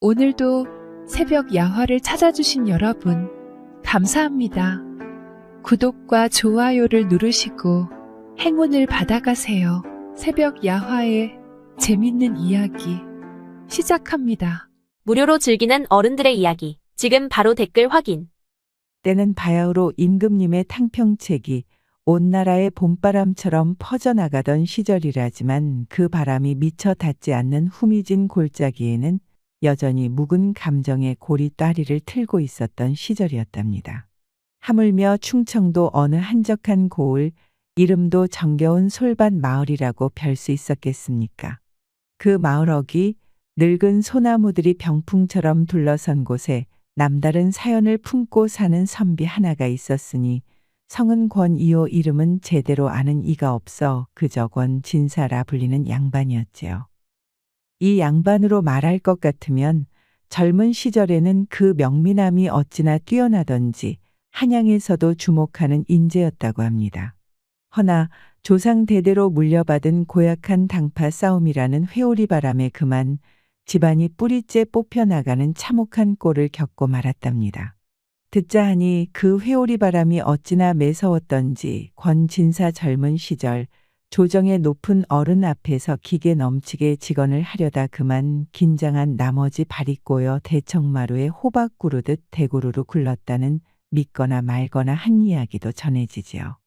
오늘도 새벽 야화를 찾아주신 여러분, 감사합니다. 구독과 좋아요를 누르시고 행운을 받아가세요. 새벽 야화의 재밌는 이야기 시작합니다. 무료로 즐기는 어른들의 이야기. 지금 바로 댓글 확인. 때는 바야흐로 임금님의 탕평책이 온 나라의 봄바람처럼 퍼져나가던 시절이라지만 그 바람이 미처 닿지 않는 후미진 골짜기에는 여전히 묵은 감정의 고리따리를 틀고 있었던 시절이었답니다. 하물며 충청도 어느 한적한 고을, 이름도 정겨운 솔밭 마을이라고 별 수 있었겠습니까? 그 마을 어귀 늙은 소나무들이 병풍처럼 둘러선 곳에 남다른 사연을 품고 사는 선비 하나가 있었으니 성은 권이요 이름은 제대로 아는 이가 없어 그저 권진사라 불리는 양반이었지요. 이 양반으로 말할 것 같으면 젊은 시절에는 그 명미남이 어찌나 뛰어나던지 한양에서도 주목하는 인재였다고 합니다. 허나 조상 대대로 물려받은 고약한 당파 싸움이라는 회오리 바람에 그만 집안이 뿌리째 뽑혀나가는 참혹한 꼴을 겪고 말았답니다. 듣자 하니 그 회오리 바람이 어찌나 매서웠던지 권진사 젊은 시절 조정의 높은 어른 앞에서 기계 넘치게 직언을 하려다 그만 긴장한 나머지 발이 꼬여 대청마루에 호박 구르듯 대구르르 굴렀다는 믿거나 말거나 한 이야기도 전해지지요.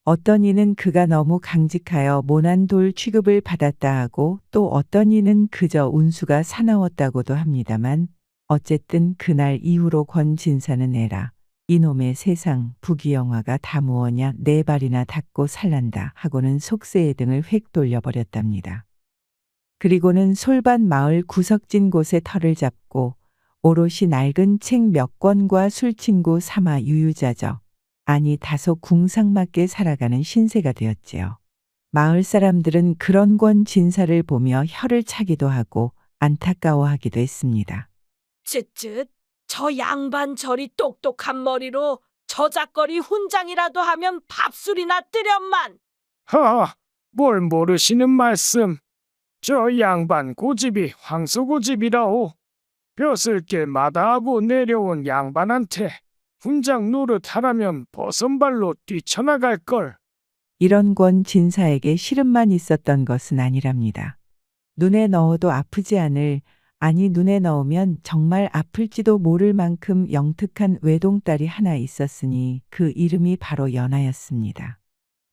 어떤 이는 그가 너무 강직하여 모난 돌 취급을 받았다 하고 또 어떤 이는 그저 운수가 사나웠다고도 합니다만 어쨌든 그날 이후로 권진사는 에라 이놈의 세상 부귀영화가 다 무엇냐 네 발이나 닿고 살란다 하고는 속세의 등을 획 돌려버렸답니다. 그리고는 솔밭 마을 구석진 곳에 터를 잡고 오롯이 낡은 책 몇 권과 술친구 삼아 유유자적 아니 다소 궁상맞게 살아가는 신세가 되었지요. 마을 사람들은 그런 권진사를 보며 혀를 차기도 하고 안타까워하기도 했습니다. 쯧쯧, 저 양반 저리 똑똑한 머리로 저작거리 훈장이라도 하면 밥술이나 뜨련만. 뭘 모르시는 말씀. 저 양반 고집이 황소고집이라오. 벼슬 게 마다하고 내려온 양반한테 훈장 노릇하라면 버선발로 뛰쳐나갈걸. 이런 권진사에게 시름만 있었던 것은 아니랍니다. 눈에 넣어도 아프지 않을, 아니 눈에 넣으면 정말 아플지도 모를 만큼 영특한 외동딸이 하나 있었으니 그 이름이 바로 연하였습니다.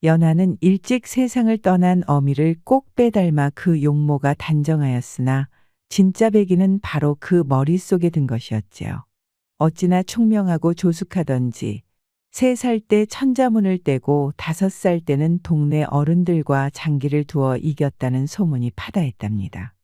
연하는 일찍 세상을 떠난 어미를 꼭 빼닮아 그 용모가 단정하였으나 진짜 배기는 바로 그 머릿속에 든 것이었지요. 어찌나 총명하고 조숙하던지 3살 때 천자문을 떼고 5살 때는 동네 어른들과 장기를 두어 이겼다는 소문이 파다했답니다.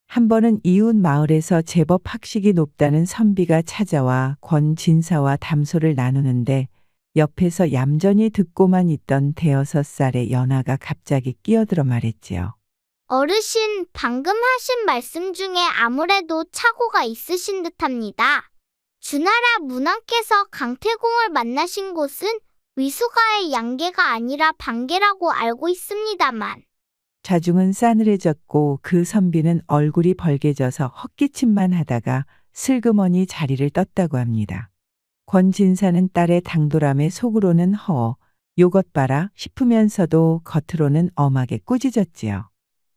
한 번은 이웃 마을에서 제법 학식이 높다는 선비가 찾아와 권진사와 담소를 나누는데 옆에서 얌전히 듣고만 있던 5살의 연하가 갑자기 끼어들어 말했지요. 어르신, 방금 하신 말씀 중에 아무래도 착오가 있으신 듯합니다. 주나라 문왕께서 강태공을 만나신 곳은 위수가의 양계가 아니라 방계라고 알고 있습니다만. 자중은 싸늘해졌고 그 선비는 얼굴이 벌개져서 헛기침만 하다가 슬그머니 자리를 떴다고 합니다. 권진사는 딸의 당돌함에 속으로는 허, 요것 봐라 싶으면서도 겉으로는 엄하게 꾸짖었지요.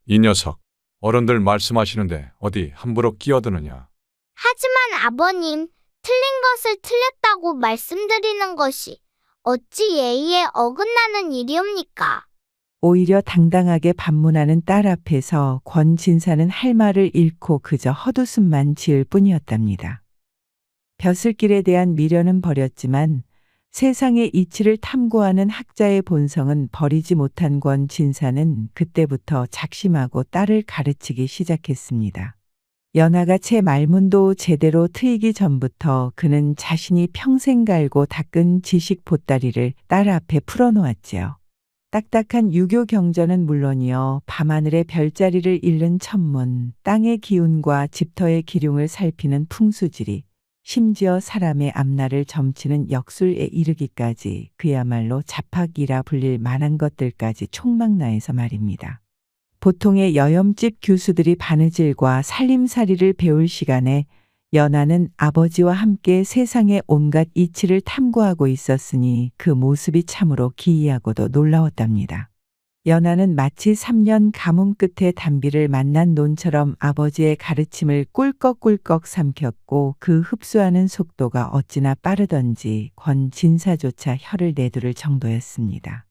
이 녀석, 어른들 말씀하시는데 어디 함부로 끼어드느냐. 하지만 아버님, 틀린 것을 틀렸다고 말씀드리는 것이 어찌 예의에 어긋나는 일이옵니까? 오히려 당당하게 반문하는 딸 앞에서 권진사는 할 말을 잃고 그저 헛웃음만 지을 뿐이었답니다. 벼슬길에 대한 미련은 버렸지만 세상의 이치를 탐구하는 학자의 본성은 버리지 못한 권진사는 그때부터 작심하고 딸을 가르치기 시작했습니다. 연하가 채 말문도 제대로 트이기 전부터 그는 자신이 평생 갈고 닦은 지식 보따리를 딸 앞에 풀어놓았지요. 딱딱한 유교 경전은 물론이요, 밤하늘의 별자리를 읽는 천문, 땅의 기운과 집터의 기륭을 살피는 풍수지리, 심지어 사람의 앞날을 점치는 역술에 이르기까지 그야말로 잡학이라 불릴 만한 것들까지 촉망나해서 말입니다. 보통의 여염집 교수들이 바느질과 살림살이를 배울 시간에 연하는 아버지와 함께 세상의 온갖 이치를 탐구하고 있었으니 그 모습이 참으로 기이하고도 놀라웠답니다. 연하는 마치 3년 가뭄 끝에 단비를 만난 논처럼 아버지의 가르침을 꿀꺽꿀꺽 삼켰고 그 흡수하는 속도가 어찌나 빠르던지 권진사조차 혀를 내두를 정도였습니다.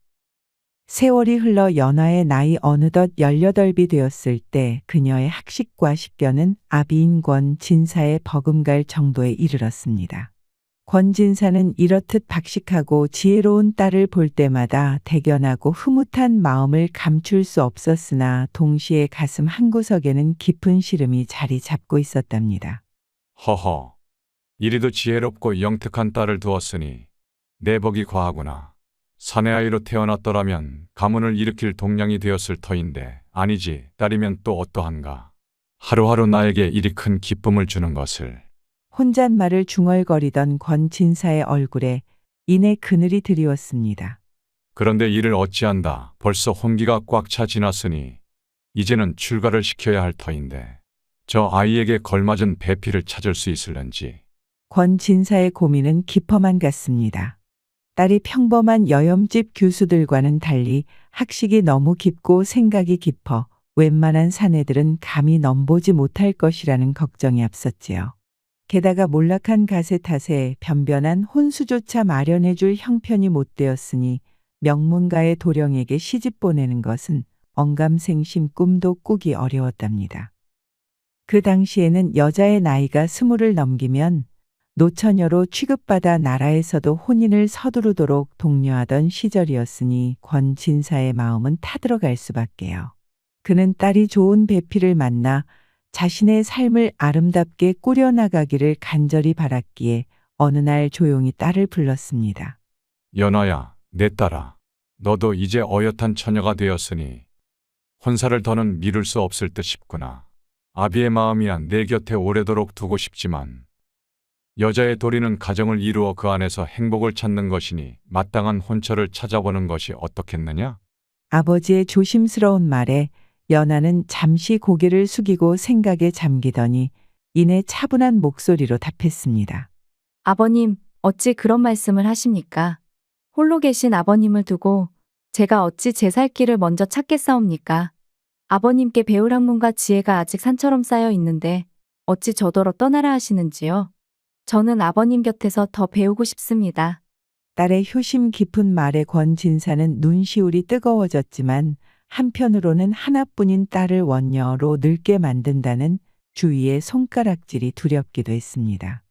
세월이 흘러 연하의 나이 어느덧 18이 되었을 때 그녀의 학식과 식견은 아비인 권진사의 버금갈 정도에 이르렀습니다. 권진사는 이렇듯 박식하고 지혜로운 딸을 볼 때마다 대견하고 흐뭇한 마음을 감출 수 없었으나 동시에 가슴 한구석에는 깊은 시름이 자리 잡고 있었답니다. 허허, 이리도 지혜롭고 영특한 딸을 두었으니 내복이 과하구나. 사내 아이로 태어났더라면 가문을 일으킬 동량이 되었을 터인데 아니지, 딸이면 또 어떠한가. 하루하루 나에게 이리 큰 기쁨을 주는 것을. 혼잣말을 중얼거리던 권진사의 얼굴에 이내 그늘이 드리웠습니다. 그런데 이를 어찌한다. 벌써 혼기가 꽉 차 지났으니 이제는 출가를 시켜야 할 터인데 저 아이에게 걸맞은 배필을 찾을 수 있을런지. 권진사의 고민은 깊어만 갔습니다. 딸이 평범한 여염집 교수들과는 달리 학식이 너무 깊고 생각이 깊어 웬만한 사내들은 감히 넘보지 못할 것이라는 걱정이 앞섰지요. 게다가 몰락한 가세 탓에 변변한 혼수조차 마련해줄 형편이 못 되었으니 명문가의 도령에게 시집 보내는 것은 언감생심 꿈도 꾸기 어려웠답니다. 그 당시에는 여자의 나이가 20을 넘기면 노처녀로 취급받아 나라에서도 혼인을 서두르도록 독려하던 시절이었으니 권진사의 마음은 타들어갈 수밖에요. 그는 딸이 좋은 배필을 만나 자신의 삶을 아름답게 꾸려나가기를 간절히 바랐기에 어느 날 조용히 딸을 불렀습니다. 연하야, 내 딸아. 너도 이제 어엿한 처녀가 되었으니 혼사를 더는 미룰 수 없을 듯 싶구나. 아비의 마음이야 내 곁에 오래도록 두고 싶지만 여자의 도리는 가정을 이루어 그 안에서 행복을 찾는 것이니 마땅한 혼처를 찾아보는 것이 어떻겠느냐? 아버지의 조심스러운 말에 연하는 잠시 고개를 숙이고 생각에 잠기더니 이내 차분한 목소리로 답했습니다. 아버님, 어찌 그런 말씀을 하십니까? 홀로 계신 아버님을 두고 제가 어찌 제 살 길을 먼저 찾겠사옵니까? 아버님께 배울 학문과 지혜가 아직 산처럼 쌓여 있는데 어찌 저더러 떠나라 하시는지요? 저는 아버님 곁에서 더 배우고 싶습니다. 딸의 효심 깊은 말에 권진사는 눈시울이 뜨거워졌지만 한편으로는 하나뿐인 딸을 원녀로 늙게 만든다는 주위의 손가락질이 두렵기도 했습니다.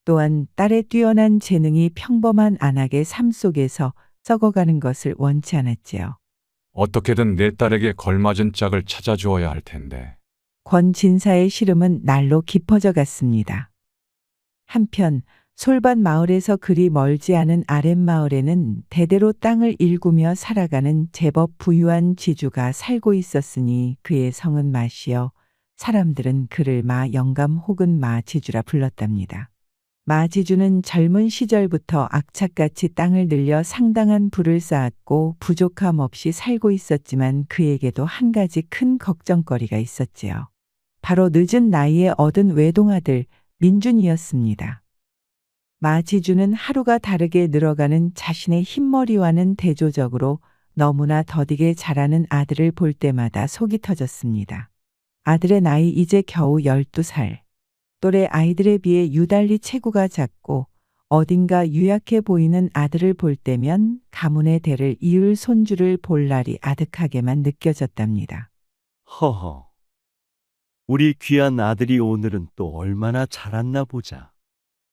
또한 딸의 뛰어난 재능이 평범한 안악의 삶 속에서 썩어가는 것을 원치 않았지요. 어떻게든 내 딸에게 걸맞은 짝을 찾아주어야 할 텐데. 권진사의 시름은 날로 깊어져 갔습니다. 한편 솔밭 마을에서 그리 멀지 않은 아랫마을에는 대대로 땅을 일구며 살아가는 제법 부유한 지주가 살고 있었으니 그의 성은 마시어 사람들은 그를 마 영감 혹은 마 지주라 불렀답니다. 마 지주는 젊은 시절부터 악착같이 땅을 늘려 상당한 부를 쌓았고 부족함 없이 살고 있었지만 그에게도 한 가지 큰 걱정거리가 있었지요. 바로 늦은 나이에 얻은 외동아들 민준이었습니다. 마지주는 하루가 다르게 늘어가는 자신의 흰머리와는 대조적으로 너무나 더디게 자라는 아들을 볼 때마다 속이 터졌습니다. 아들의 나이 이제 겨우 12살. 또래 아이들에 비해 유달리 체구가 작고 어딘가 유약해 보이는 아들을 볼 때면 가문의 대를 이을 손주를 볼 날이 아득하게만 느껴졌답니다. 허허. 우리 귀한 아들이 오늘은 또 얼마나 자랐나 보자.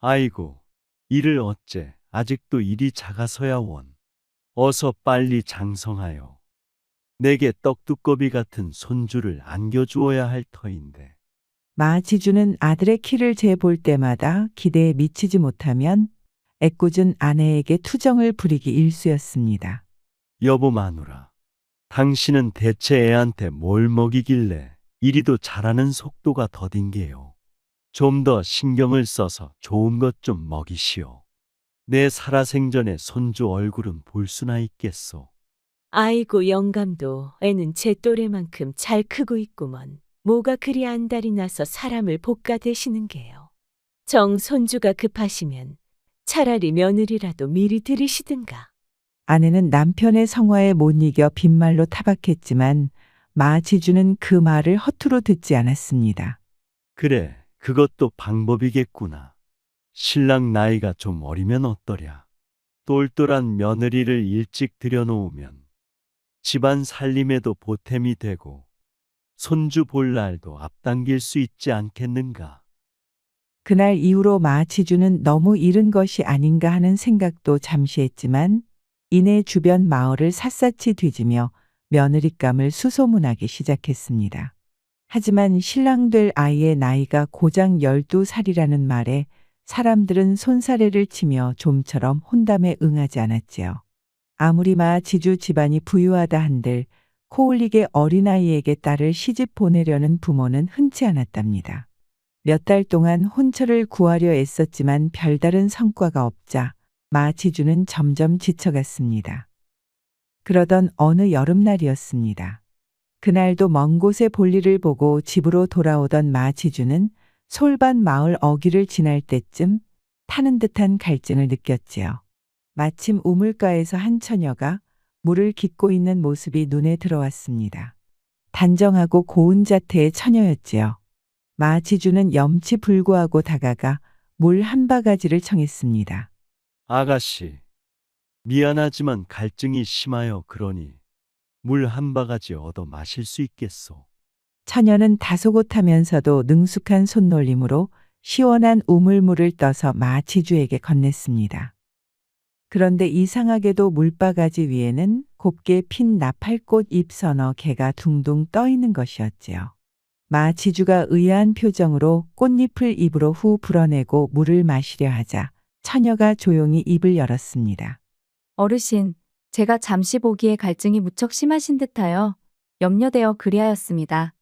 아이고, 이를 어째 아직도 이리 작아서야 원. 어서 빨리 장성하여 내게 떡두꺼비 같은 손주를 안겨주어야 할 터인데. 마지주는 아들의 키를 재볼 때마다 기대에 미치지 못하면 애꿎은 아내에게 투정을 부리기 일쑤였습니다. 여보 마누라, 당신은 대체 애한테 뭘 먹이길래 이리도 자라는 속도가 더딘 게요. 좀 더 신경을 써서 좋은 것 좀 먹이시오. 내 살아생전에 손주 얼굴은 볼 수나 있겠소. 아이고 영감도 애는 제 또래만큼 잘 크고 있구먼. 뭐가 그리 안달이 나서 사람을 볶아대시는 게요. 정 손주가 급하시면 차라리 며느리라도 미리 들이시든가. 아내는 남편의 성화에 못 이겨 빈말로 타박했지만 마지주는 그 말을 허투루 듣지 않았습니다. 그래, 그것도 방법이겠구나. 신랑 나이가 좀 어리면 어떠랴. 똘똘한 며느리를 일찍 들여놓으면 집안 살림에도 보탬이 되고 손주 볼 날도 앞당길 수 있지 않겠는가. 그날 이후로 마지주는 너무 잃은 것이 아닌가 하는 생각도 잠시 했지만 이내 주변 마을을 샅샅이 뒤지며 며느리감을 수소문하기 시작했습니다. 하지만 신랑 될 아이의 나이가 고작 12살이라는 말에 사람들은 손사래를 치며 좀처럼 혼담에 응하지 않았지요. 아무리 마지주 집안이 부유하다 한들 코올리게 어린아이에게 딸을 시집 보내려는 부모는 흔치 않았답니다. 몇 달 동안 혼처를 구하려 애썼지만 별다른 성과가 없자 마지주는 점점 지쳐갔습니다. 그러던 어느 여름날이었습니다. 그날도 먼 곳에 볼일을 보고 집으로 돌아오던 마지주는 솔밭 마을 어귀를 지날 때쯤 타는 듯한 갈증을 느꼈지요. 마침 우물가에서 한 처녀가 물을 깃고 있는 모습이 눈에 들어왔습니다. 단정하고 고운 자태의 처녀였지요. 마지주는 염치불구하고 다가가 물 한 바가지를 청했습니다. 아가씨, 미안하지만 갈증이 심하여 그러니 물 한 바가지 얻어 마실 수 있겠소. 처녀는 다소곳하면서도 능숙한 손놀림으로 시원한 우물물을 떠서 마지주에게 건넸습니다. 그런데 이상하게도 물바가지 위에는 곱게 핀 나팔꽃 잎 서너 개가 둥둥 떠 있는 것이었지요. 마지주가 의아한 표정으로 꽃잎을 입으로 후 불어내고 물을 마시려 하자 처녀가 조용히 입을 열었습니다. 어르신, 제가 잠시 보기에 갈증이 무척 심하신 듯하여 염려되어 그리하였습니다.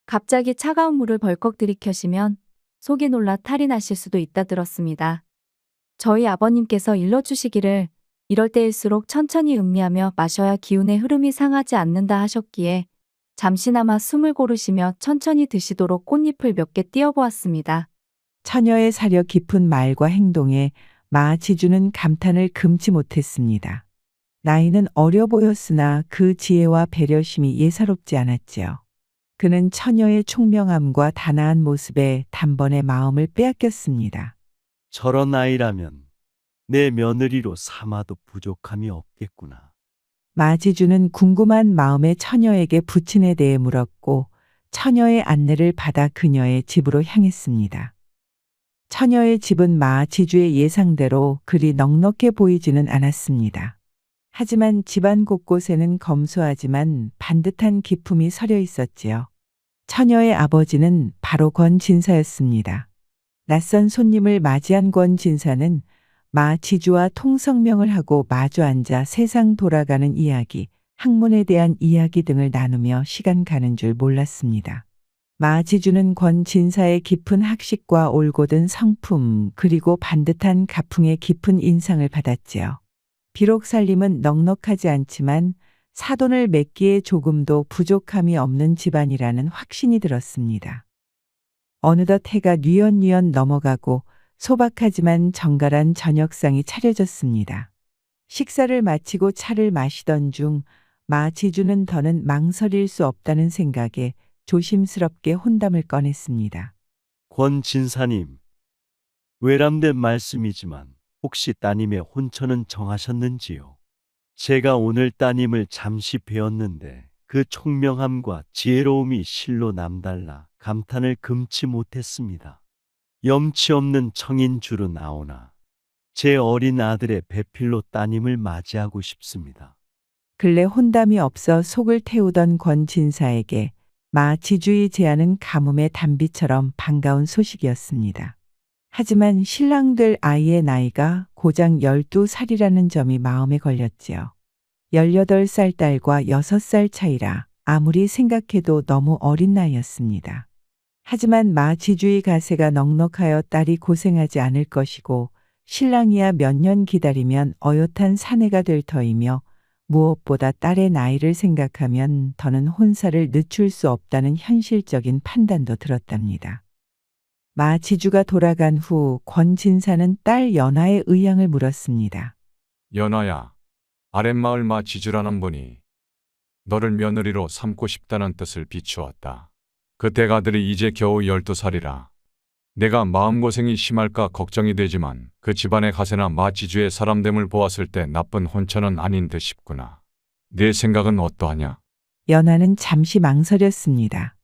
갑자기 차가운 물을 벌컥 들이켜시면 속이 놀라 탈이 나실 수도 있다 들었습니다. 저희 아버님께서 일러주시기를 이럴 때일수록 천천히 음미하며 마셔야 기운의 흐름이 상하지 않는다 하셨기에 잠시나마 숨을 고르시며 천천히 드시도록 꽃잎을 몇 개 띄어보았습니다. 처녀의 사려 깊은 말과 행동에 마지주는 감탄을 금치 못했습니다. 나이는 어려 보였으나 그 지혜와 배려심이 예사롭지 않았지요. 그는 처녀의 총명함과 단아한 모습에 단번에 마음을 빼앗겼습니다. 저런 아이라면 내 며느리로 삼아도 부족함이 없겠구나. 마지주는 궁금한 마음에 처녀에게 부친에 대해 물었고 처녀의 안내를 받아 그녀의 집으로 향했습니다. 처녀의 집은 마지주의 예상대로 그리 넉넉해 보이지는 않았습니다. 하지만 집안 곳곳에는 검소하지만 반듯한 기품이 서려 있었지요. 처녀의 아버지는 바로 권 진사였습니다. 낯선 손님을 맞이한 권 진사는 마지주와 통성명을 하고 마주 앉아 세상 돌아가는 이야기, 학문에 대한 이야기 등을 나누며 시간 가는 줄 몰랐습니다. 마지주는 권 진사의 깊은 학식과 올곧은 성품 그리고 반듯한 가풍의 깊은 인상을 받았지요. 비록 살림은 넉넉하지 않지만 사돈을 맺기에 조금도 부족함이 없는 집안이라는 확신이 들었습니다. 어느덧 해가 뉘엿뉘엿 넘어가고 소박하지만 정갈한 저녁상이 차려졌습니다. 식사를 마치고 차를 마시던 중 마지주는 더는 망설일 수 없다는 생각에 조심스럽게 혼담을 꺼냈습니다. 권 진사님, 외람된 말씀이지만 혹시 따님의 혼처는 정하셨는지요? 제가 오늘 따님을 잠시 뵈었는데 그 총명함과 지혜로움이 실로 남달라 감탄을 금치 못했습니다. 염치 없는 청인 줄은 아오나 제 어린 아들의 배필로 따님을 맞이하고 싶습니다. 근래 혼담이 없어 속을 태우던 권 진사에게 마지주의 제안은 가뭄의 단비처럼 반가운 소식이었습니다. 하지만 신랑 될 아이의 나이가 고작 12살이라는 점이 마음에 걸렸지요. 18살 딸과 6살 차이라 아무리 생각해도 너무 어린 나이였습니다. 하지만 마지주의 가세가 넉넉하여 딸이 고생하지 않을 것이고 신랑이야 몇 년 기다리면 어엿한 사내가 될 터이며 무엇보다 딸의 나이를 생각하면 더는 혼사를 늦출 수 없다는 현실적인 판단도 들었답니다. 마지주가 돌아간 후 권진사는 딸 연화의 의향을 물었습니다. 연하야, 아랫마을 마지주라는 분이 너를 며느리로 삼고 싶다는 뜻을 비추었다. 그 대가들이 이제 겨우 12살이라. 내가 마음고생이 심할까 걱정이 되지만 그 집안의 가세나 마지주의 사람됨을 보았을 때 나쁜 혼처는 아닌 듯 싶구나. 네 생각은 어떠하냐? 연하는 잠시 망설였습니다.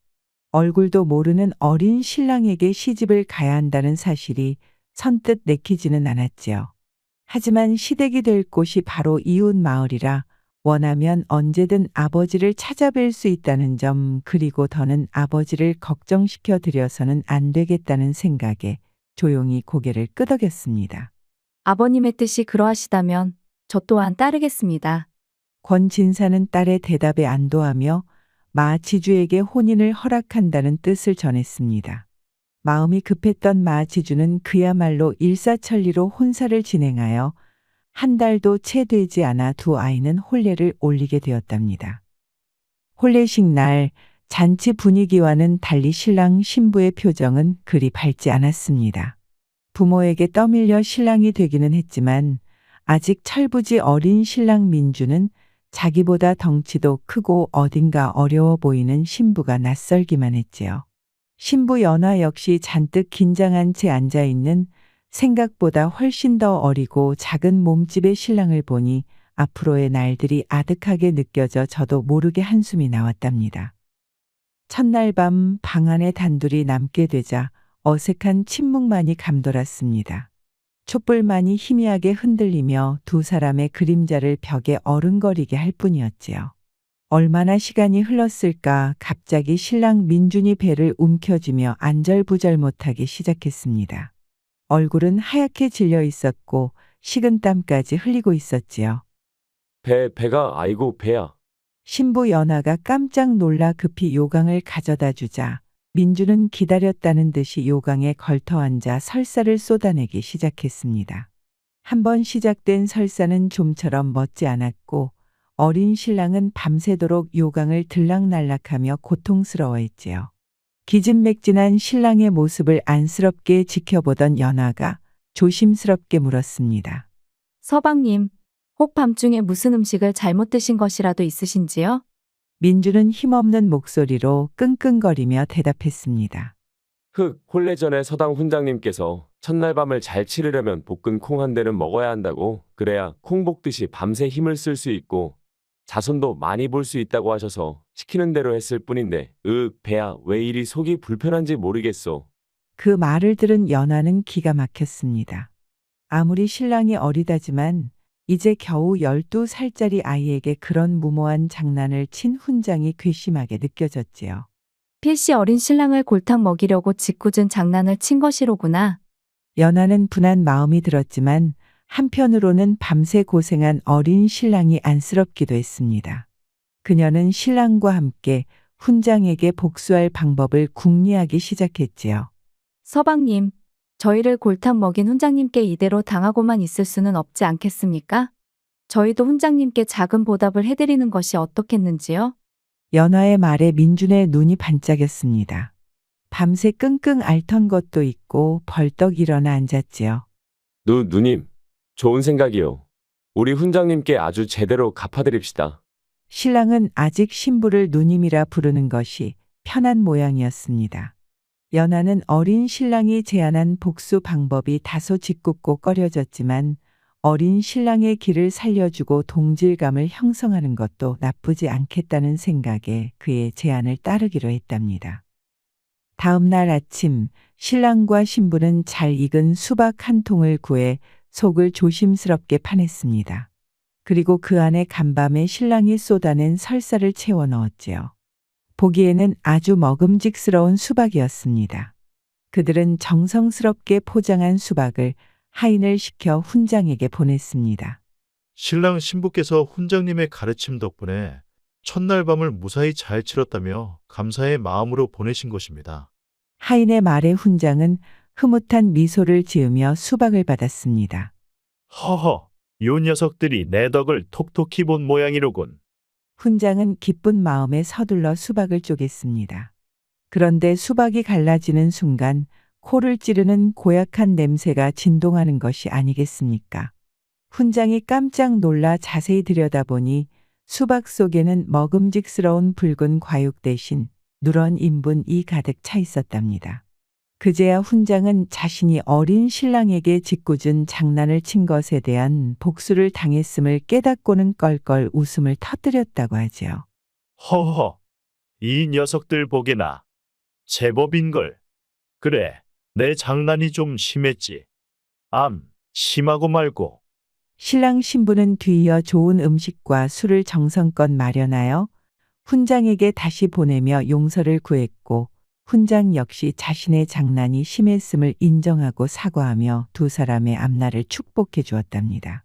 얼굴도 모르는 어린 신랑에게 시집을 가야 한다는 사실이 선뜻 내키지는 않았지요. 하지만 시댁이 될 곳이 바로 이웃 마을이라 원하면 언제든 아버지를 찾아뵐 수 있다는 점, 그리고 더는 아버지를 걱정시켜 드려서는 안 되겠다는 생각에 조용히 고개를 끄덕였습니다. 아버님의 뜻이 그러하시다면 저 또한 따르겠습니다. 권진사는 딸의 대답에 안도하며 마지주에게 혼인을 허락한다는 뜻을 전했습니다. 마음이 급했던 마지주는 그야말로 일사천리로 혼사를 진행하여 한 달도 채 되지 않아 두 아이는 혼례를 올리게 되었답니다. 혼례식 날 잔치 분위기와는 달리 신랑 신부의 표정은 그리 밝지 않았습니다. 부모에게 떠밀려 신랑이 되기는 했지만 아직 철부지 어린 신랑 민주는 자기보다 덩치도 크고 어딘가 어려워 보이는 신부가 낯설기만 했지요. 신부 연화 역시 잔뜩 긴장한 채 앉아있는 생각보다 훨씬 더 어리고 작은 몸집의 신랑을 보니 앞으로의 날들이 아득하게 느껴져 저도 모르게 한숨이 나왔답니다. 첫날 밤 방 안에 단둘이 남게 되자 어색한 침묵만이 감돌았습니다. 촛불만이 희미하게 흔들리며 두 사람의 그림자를 벽에 어른거리게 할 뿐이었지요. 얼마나 시간이 흘렀을까 갑자기 신랑 민준이 배를 움켜쥐며 안절부절 못하기 시작했습니다. 얼굴은 하얗게 질려 있었고 식은땀까지 흘리고 있었지요. 배가 아이고 배야. 신부 연하가 깜짝 놀라 급히 요강을 가져다 주자 민주는 기다렸다는 듯이 요강에 걸터 앉아 설사를 쏟아내기 시작했습니다. 한번 시작된 설사는 좀처럼 멋지 않았고 어린 신랑은 밤새도록 요강을 들락날락하며 고통스러워했지요. 기진맥진한 신랑의 모습을 안쓰럽게 지켜보던 연하가 조심스럽게 물었습니다. 서방님, 혹 밤중에 무슨 음식을 잘못 드신 것이라도 있으신지요? 민주는 힘없는 목소리로 끙끙거리며 대답했습니다. 혼례 전에 서당 훈장님께서 첫날 밤을 잘 치르려면 볶은 콩 한 대는 먹어야 한다고, 그래야 콩 볶듯이 밤새 힘을 쓸 수 있고 자손도 많이 볼 수 있다고 하셔서 시키는 대로 했을 뿐인데 배야 왜 이리 속이 불편한지 모르겠소. 그 말을 들은 연하는 기가 막혔습니다. 아무리 신랑이 어리다지만 이제 겨우 12살짜리 아이에게 그런 무모한 장난을 친 훈장이 괘씸하게 느껴졌지요. 필시 어린 신랑을 골탕 먹이려고 짓궂은 장난을 친 것이로구나. 연하는 분한 마음이 들었지만 한편으로는 밤새 고생한 어린 신랑이 안쓰럽기도 했습니다. 그녀는 신랑과 함께 훈장에게 복수할 방법을 궁리하기 시작했지요. 서방님, 저희를 골탕 먹인 훈장님께 이대로 당하고만 있을 수는 없지 않겠습니까? 저희도 훈장님께 작은 보답을 해드리는 것이 어떻겠는지요? 연하의 말에 민준의 눈이 반짝였습니다. 밤새 끙끙 앓던 것도 있고 벌떡 일어나 앉았지요. 누님, 좋은 생각이요. 우리 훈장님께 아주 제대로 갚아드립시다. 신랑은 아직 신부를 누님이라 부르는 것이 편한 모양이었습니다. 연하는 어린 신랑이 제안한 복수 방법이 다소 짓궂고 꺼려졌지만 어린 신랑의 길을 살려주고 동질감을 형성하는 것도 나쁘지 않겠다는 생각에 그의 제안을 따르기로 했답니다. 다음 날 아침 신랑과 신부는 잘 익은 수박 한 통을 구해 속을 조심스럽게 파냈습니다. 그리고 그 안에 간밤에 신랑이 쏟아낸 설사를 채워 넣었지요. 보기에는 아주 먹음직스러운 수박이었습니다. 그들은 정성스럽게 포장한 수박을 하인을 시켜 훈장에게 보냈습니다. 신랑 신부께서 훈장님의 가르침 덕분에 첫날 밤을 무사히 잘 치렀다며 감사의 마음으로 보내신 것입니다. 하인의 말에 훈장은 흐뭇한 미소를 지으며 수박을 받았습니다. 허허, 요 녀석들이 내 덕을 톡톡히 본 모양이로군. 훈장은 기쁜 마음에 서둘러 수박을 쪼갰습니다. 그런데 수박이 갈라지는 순간 코를 찌르는 고약한 냄새가 진동하는 것이 아니겠습니까? 훈장이 깜짝 놀라 자세히 들여다보니 수박 속에는 먹음직스러운 붉은 과육 대신 누런 인분이 가득 차 있었답니다. 그제야 훈장은 자신이 어린 신랑에게 짓궂은 장난을 친 것에 대한 복수를 당했음을 깨닫고는 껄껄 웃음을 터뜨렸다고 하지요. 허허, 이 녀석들 보게나. 제법인걸. 그래, 내 장난이 좀 심했지. 심하고 말고. 신랑 신부는 뒤이어 좋은 음식과 술을 정성껏 마련하여 훈장에게 다시 보내며 용서를 구했고 훈장 역시 자신의 장난이 심했음을 인정하고 사과하며 두 사람의 앞날을 축복해 주었답니다.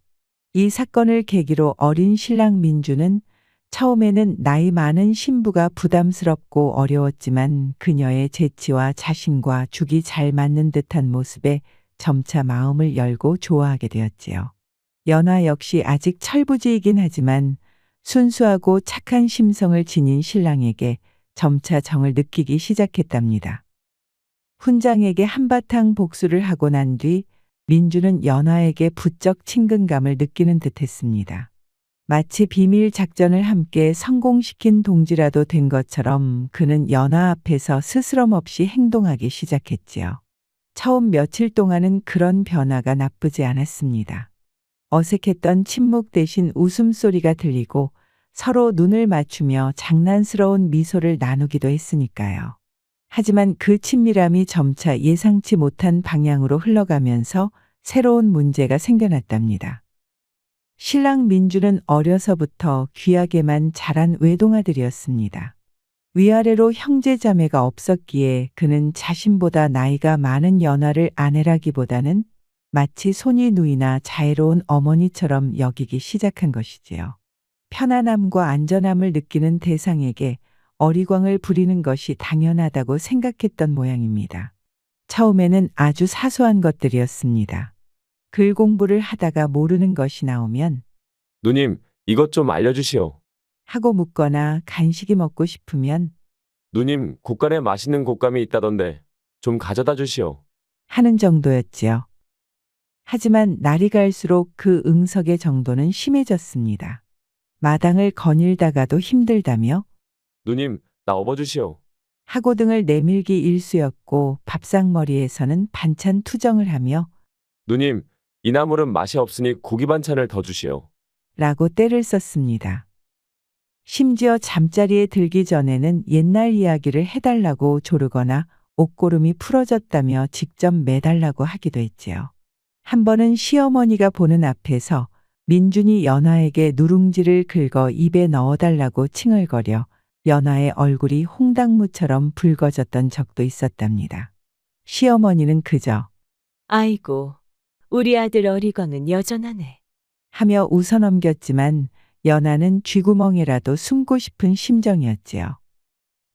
이 사건을 계기로 어린 신랑 민주는 처음에는 나이 많은 신부가 부담스럽고 어려웠지만 그녀의 재치와 자신과 죽이 잘 맞는 듯한 모습에 점차 마음을 열고 좋아하게 되었지요. 연화 역시 아직 철부지이긴 하지만 순수하고 착한 심성을 지닌 신랑에게 점차 정을 느끼기 시작했답니다. 훈장에게 한바탕 복수를 하고 난 뒤 민주는 연화에게 부쩍 친근감을 느끼는 듯했습니다. 마치 비밀 작전을 함께 성공시킨 동지라도 된 것처럼 그는 연화 앞에서 스스럼 없이 행동하기 시작했지요. 처음 며칠 동안은 그런 변화가 나쁘지 않았습니다. 어색했던 침묵 대신 웃음소리가 들리고 서로 눈을 맞추며 장난스러운 미소를 나누기도 했으니까요. 하지만 그 친밀함이 점차 예상치 못한 방향으로 흘러가면서 새로운 문제가 생겨났답니다. 신랑 민주는 어려서부터 귀하게만 자란 외동아들이었습니다. 위아래로 형제자매가 없었기에 그는 자신보다 나이가 많은 연하를 아내라기보다는 마치 손이 누이나 자애로운 어머니처럼 여기기 시작한 것이지요. 편안함과 안전함을 느끼는 대상에게 어리광을 부리는 것이 당연하다고 생각했던 모양입니다. 처음에는 아주 사소한 것들이었습니다. 글 공부를 하다가 모르는 것이 나오면 누님, 이것 좀 알려주시오. 하고 묻거나 간식이 먹고 싶으면 누님, 곶간에 맛있는 곶감이 있다던데 좀 가져다 주시오. 하는 정도였지요. 하지만 날이 갈수록 그 응석의 정도는 심해졌습니다. 마당을 거닐다가도 힘들다며 누님, 나 업어주시오. 하고 등을 내밀기 일쑤였고 밥상머리에서는 반찬 투정을 하며 누님, 이 나물은 맛이 없으니 고기 반찬을 더 주시오. 라고 떼를 썼습니다. 심지어 잠자리에 들기 전에는 옛날 이야기를 해달라고 조르거나 옷고름이 풀어졌다며 직접 매달라고 하기도 했지요. 한 번은 시어머니가 보는 앞에서 민준이 연화에게 누룽지를 긁어 입에 넣어달라고 칭얼거려 연화의 얼굴이 홍당무처럼 붉어졌던 적도 있었답니다. 시어머니는 그저 아이고, 우리 아들 어리광은 여전하네. 하며 웃어넘겼지만 연하는 쥐구멍에라도 숨고 싶은 심정이었지요.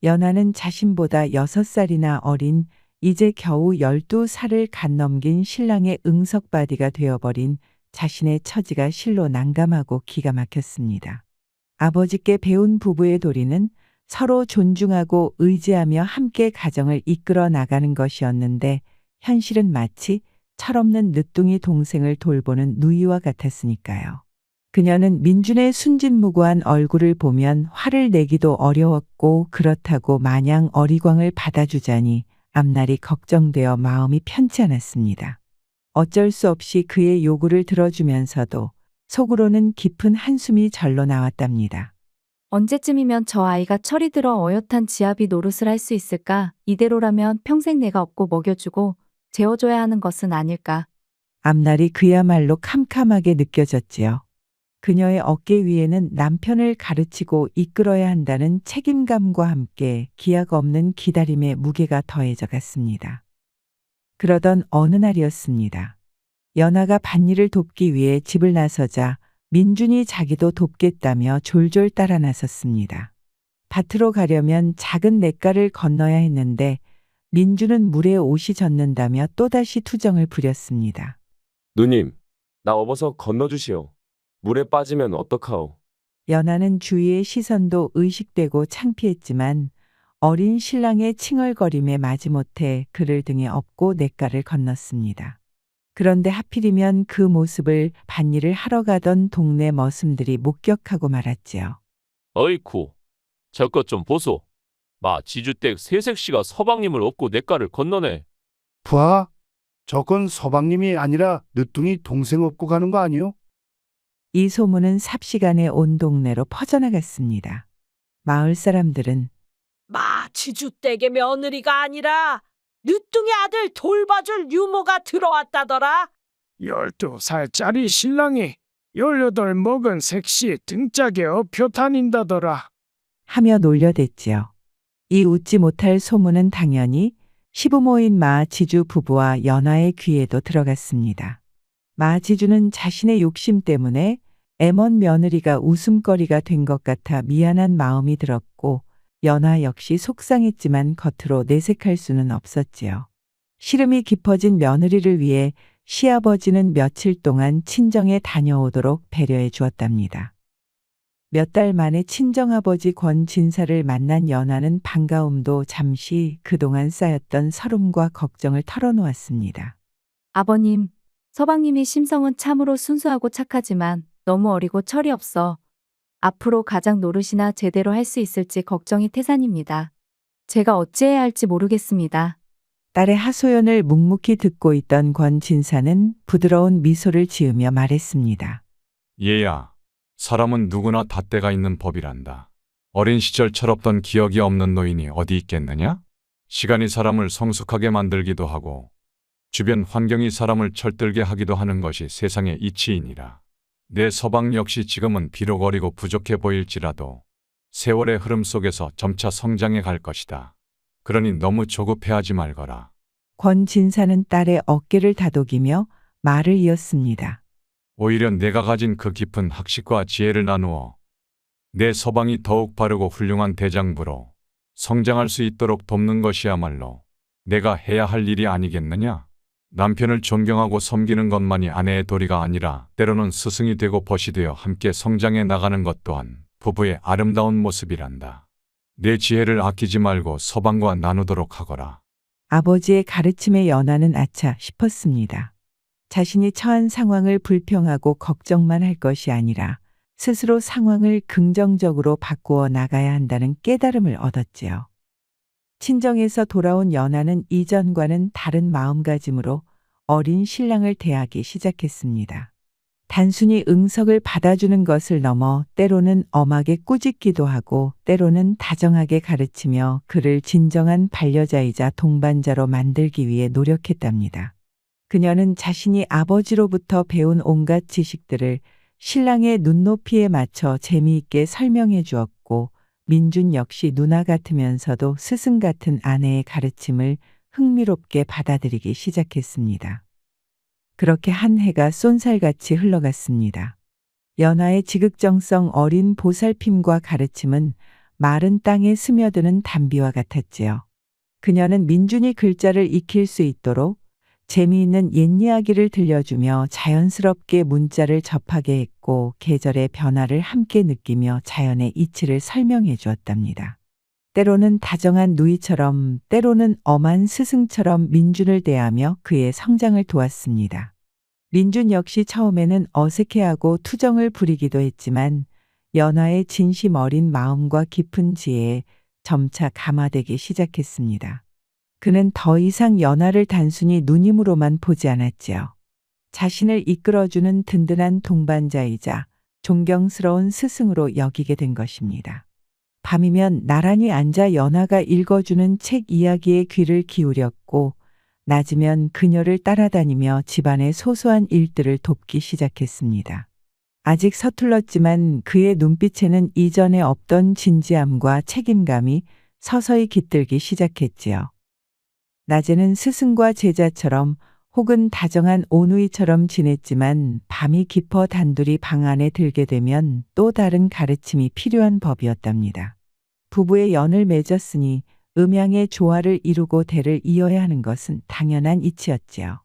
연하는 자신보다 6살이나 어린 이제 겨우 12살을 갓 넘긴 신랑의 응석바디가 되어버린 자신의 처지가 실로 난감하고 기가 막혔습니다. 아버지께 배운 부부의 도리는 서로 존중하고 의지하며 함께 가정을 이끌어 나가는 것이었는데 현실은 마치 철없는 늦둥이 동생을 돌보는 누이와 같았으니까요. 그녀는 민준의 순진무구한 얼굴을 보면 화를 내기도 어려웠고 그렇다고 마냥 어리광을 받아주자니 앞날이 걱정되어 마음이 편치 않았습니다. 어쩔 수 없이 그의 요구를 들어주면서도 속으로는 깊은 한숨이 절로 나왔답니다. 언제쯤이면 저 아이가 철이 들어 어엿한 지아비 노릇을 할 수 있을까? 이대로라면 평생 내가 업고 먹여주고 재워줘야 하는 것은 아닐까? 앞날이 그야말로 캄캄하게 느껴졌지요. 그녀의 어깨 위에는 남편을 가르치고 이끌어야 한다는 책임감과 함께 기약 없는 기다림의 무게가 더해져 갔습니다. 그러던 어느 날이었습니다. 연하가 밭일을 돕기 위해 집을 나서자 민준이 자기도 돕겠다며 졸졸 따라 나섰습니다. 밭으로 가려면 작은 냇가를 건너야 했는데 민준은 물에 옷이 젖는다며 또다시 투정을 부렸습니다. 누님, 나 업어서 건너주시오. 물에 빠지면 어떡하오. 연하는 주위의 시선도 의식되고 창피했지만 어린 신랑의 칭얼거림에 마지못해 그를 등에 업고 냇가를 건넜습니다. 그런데 하필이면 그 모습을 밭일을 하러 가던 동네 머슴들이 목격하고 말았지요. 어이쿠, 저것 좀 보소. 마 지주댁 새색시가 서방님을 업고 냇가를 건너네. 부하, 저건 서방님이 아니라 늦둥이 동생 업고 가는 거 아니요? 이 소문은 삽시간에 온 동네로 퍼져나갔습니다. 마을 사람들은 마 지주댁의 며느리가 아니라 늦둥이 아들 돌봐줄 유모가 들어왔다더라. 12살짜리 신랑이 18 먹은 색시 등짝에 업혀 다닌다더라. 하며 놀려댔지요. 이 웃지 못할 소문은 당연히 시부모인 마지주 부부와 연하의 귀에도 들어갔습니다. 마지주는 자신의 욕심 때문에 애먼 며느리가 웃음거리가 된 것 같아 미안한 마음이 들었고 연하 역시 속상했지만 겉으로 내색할 수는 없었지요. 시름이 깊어진 며느리를 위해 시아버지는 며칠 동안 친정에 다녀오도록 배려해 주었답니다. 몇 달 만에 친정아버지 권진사를 만난 연하는 반가움도 잠시 그동안 쌓였던 서름과 걱정을 털어놓았습니다. 아버님, 서방님이 심성은 참으로 순수하고 착하지만 너무 어리고 철이 없어 앞으로 가장 노릇이나 제대로 할 수 있을지 걱정이 태산입니다. 제가 어찌해야 할지 모르겠습니다. 딸의 하소연을 묵묵히 듣고 있던 권진사는 부드러운 미소를 지으며 말했습니다. 얘야, 사람은 누구나 다 때가 있는 법이란다. 어린 시절 철없던 기억이 없는 노인이 어디 있겠느냐? 시간이 사람을 성숙하게 만들기도 하고 주변 환경이 사람을 철들게 하기도 하는 것이 세상의 이치이니라. 내 서방 역시 지금은 비록 어리고 부족해 보일지라도 세월의 흐름 속에서 점차 성장해 갈 것이다. 그러니 너무 조급해하지 말거라. 권진사는 딸의 어깨를 다독이며 말을 이었습니다. 오히려 내가 가진 그 깊은 학식과 지혜를 나누어 내 서방이 더욱 바르고 훌륭한 대장부로 성장할 수 있도록 돕는 것이야말로 내가 해야 할 일이 아니겠느냐? 남편을 존경하고 섬기는 것만이 아내의 도리가 아니라 때로는 스승이 되고 벗이 되어 함께 성장해 나가는 것 또한 부부의 아름다운 모습이란다. 내 지혜를 아끼지 말고 서방과 나누도록 하거라. 아버지의 가르침에 연하는 아차 싶었습니다. 자신이 처한 상황을 불평하고 걱정만 할 것이 아니라 스스로 상황을 긍정적으로 바꾸어 나가야 한다는 깨달음을 얻었지요. 친정에서 돌아온 연하는 이전과는 다른 마음가짐으로 어린 신랑을 대하기 시작했습니다. 단순히 응석을 받아주는 것을 넘어 때로는 엄하게 꾸짖기도 하고 때로는 다정하게 가르치며 그를 진정한 반려자이자 동반자로 만들기 위해 노력했답니다. 그녀는 자신이 아버지로부터 배운 온갖 지식들을 신랑의 눈높이에 맞춰 재미있게 설명해 주었고 민준 역시 누나 같으면서도 스승 같은 아내의 가르침을 흥미롭게 받아들이기 시작했습니다. 그렇게 한 해가 쏜살같이 흘러갔습니다. 연하의 지극정성 어린 보살핌과 가르침은 마른 땅에 스며드는 단비와 같았지요. 그녀는 민준이 글자를 익힐 수 있도록 재미있는 옛이야기를 들려주며 자연스럽게 문자를 접하게 했고 계절의 변화를 함께 느끼며 자연의 이치를 설명해 주었답니다. 때로는 다정한 누이처럼 때로는 엄한 스승처럼 민준을 대하며 그의 성장을 도왔습니다. 민준 역시 처음에는 어색해하고 투정을 부리기도 했지만 연하의 진심 어린 마음과 깊은 지혜에 점차 감화되기 시작했습니다. 그는 더 이상 연하를 단순히 누님으로만 보지 않았지요. 자신을 이끌어주는 든든한 동반자이자 존경스러운 스승으로 여기게 된 것입니다. 밤이면 나란히 앉아 연하가 읽어주는 책 이야기에 귀를 기울였고 낮이면 그녀를 따라다니며 집안의 소소한 일들을 돕기 시작했습니다. 아직 서툴렀지만 그의 눈빛에는 이전에 없던 진지함과 책임감이 서서히 깃들기 시작했지요. 낮에는 스승과 제자처럼 혹은 다정한 오누이처럼 지냈지만 밤이 깊어 단둘이 방 안에 들게 되면 또 다른 가르침이 필요한 법이었답니다. 부부의 연을 맺었으니 음양의 조화를 이루고 대를 이어야 하는 것은 당연한 이치였지요.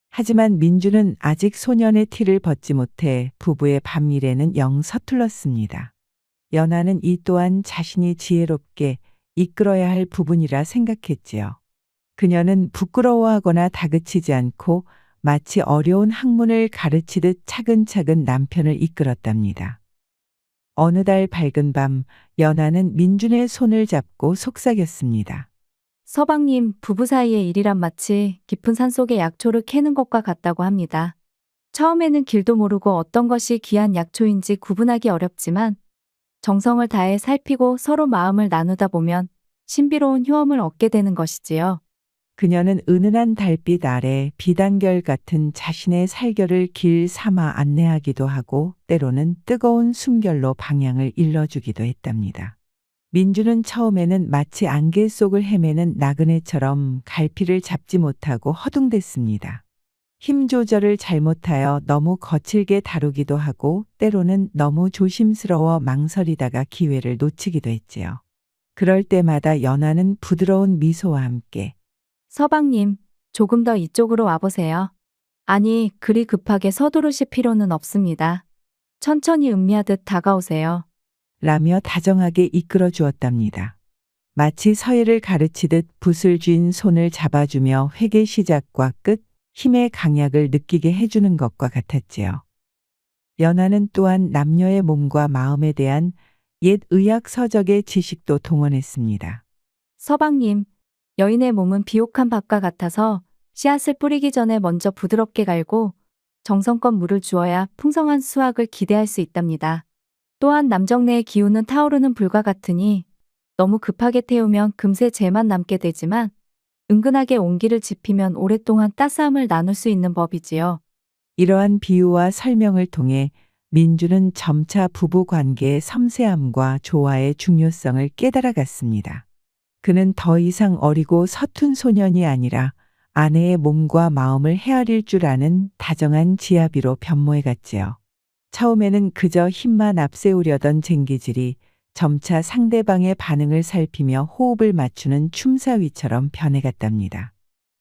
하지만 민주는 아직 소년의 티를 벗지 못해 부부의 밤일에는 영 서툴렀습니다. 연하는 이 또한 자신이 지혜롭게 이끌어야 할 부분이라 생각했지요. 그녀는 부끄러워하거나 다그치지 않고 마치 어려운 학문을 가르치듯 차근차근 남편을 이끌었답니다. 어느 달 밝은 밤, 연하는 민준의 손을 잡고 속삭였습니다. 서방님, 부부 사이의 일이란 마치 깊은 산속에 약초를 캐는 것과 같다고 합니다. 처음에는 길도 모르고 어떤 것이 귀한 약초인지 구분하기 어렵지만 정성을 다해 살피고 서로 마음을 나누다 보면 신비로운 효험을 얻게 되는 것이지요. 그녀는 은은한 달빛 아래 비단결 같은 자신의 살결을 길 삼아 안내하기도 하고 때로는 뜨거운 숨결로 방향을 일러주기도 했답니다. 민주는 처음에는 마치 안개 속을 헤매는 나그네처럼 갈피를 잡지 못하고 허둥댔습니다. 힘 조절을 잘못하여 너무 거칠게 다루기도 하고 때로는 너무 조심스러워 망설이다가 기회를 놓치기도 했지요. 그럴 때마다 연하는 부드러운 미소와 함께 서방님, 조금 더 이쪽으로 와보세요. 아니, 그리 급하게 서두르실 필요는 없습니다. 천천히 음미하듯 다가오세요. 라며 다정하게 이끌어 주었답니다. 마치 서예를 가르치듯 붓을 쥔 손을 잡아주며 회계 시작과 끝, 힘의 강약을 느끼게 해주는 것과 같았지요. 연하는 또한 남녀의 몸과 마음에 대한 옛 의학 서적의 지식도 동원했습니다. 서방님, 여인의 몸은 비옥한 밭과 같아서 씨앗을 뿌리기 전에 먼저 부드럽게 갈고 정성껏 물을 주어야 풍성한 수확을 기대할 수 있답니다. 또한 남정네의 기운은 타오르는 불과 같으니 너무 급하게 태우면 금세 재만 남게 되지만 은근하게 온기를 지피면 오랫동안 따스함을 나눌 수 있는 법이지요. 이러한 비유와 설명을 통해 민주는 점차 부부 관계의 섬세함과 조화의 중요성을 깨달아갔습니다. 그는 더 이상 어리고 서툰 소년이 아니라 아내의 몸과 마음을 헤아릴 줄 아는 다정한 지아비로 변모해갔지요. 처음에는 그저 힘만 앞세우려던 쟁기질이 점차 상대방의 반응을 살피며 호흡을 맞추는 춤사위처럼 변해갔답니다.